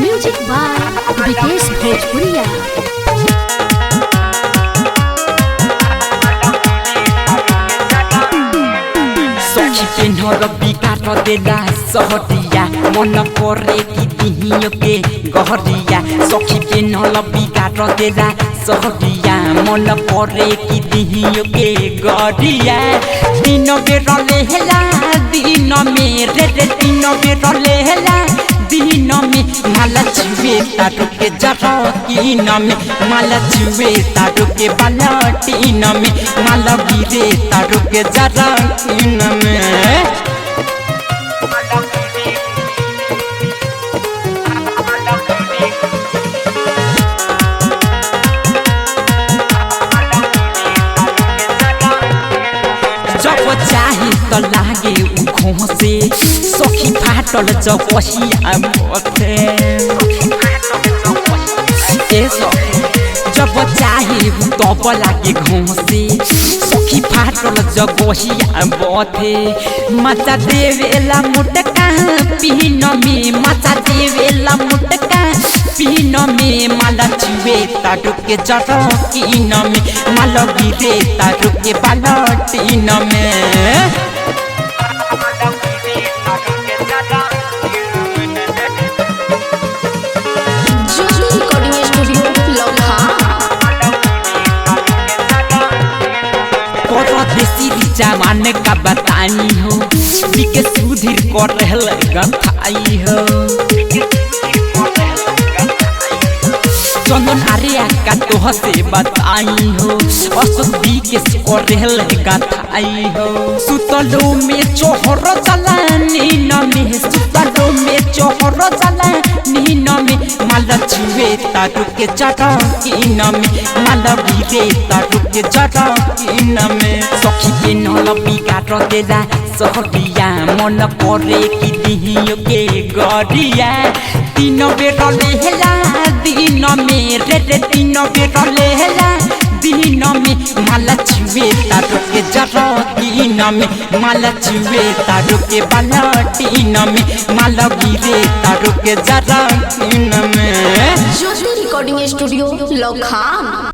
Music by Vikesh भोजपुरिया। सखी के नर बिकाट देला सहरिया मन करे कि दिहियो के गहरिया। सखी के नर बिकाट देला सहरिया मन करे कि दिहियो के गहरिया। दिन बेर लेहला दिन में रे दिन बेर लेहला दिन में माला छुए तारो के जरा किन में माला छुए तारो के बालटीन में माला गिरे तारो के जरा किन में। जब चाहे तो लागे उखों से सखी फाटल जबहिया बथे। जब चाहे तब लागे घों से सखी फाटल जबहिया बथे। मचा देवेला मुटका पीन में मचा देवेला मुटका पीन में माला छुए तारो के जरा किन में माला गिरे तारो के बालटीन में। देसी जवान का बतानी हो बिके सुधीर कर रहल गथाई हो। चंदन आर्या का तोह से बताई हो अशोक बिके कर रहल गथाई हो। सुतलो में चोहर चला नीन में सुतलो में चोहर चला नीन में माला छुए तारो के जरा किन में माला गिरे तारो के जरा किन में। सखी के नल बिकाट देला सहरिया मन करे कि दिहियो के गरिया। दिन बेर लेहला दिन में रे दिन बेर लेहला दिन में माला छुए तारो के जरा किन में माला छुए तारो के बालटीन में माला गिरे तारो के जरा किन में। ज्योति रिकॉर्डिंग स्टूडियो लखान।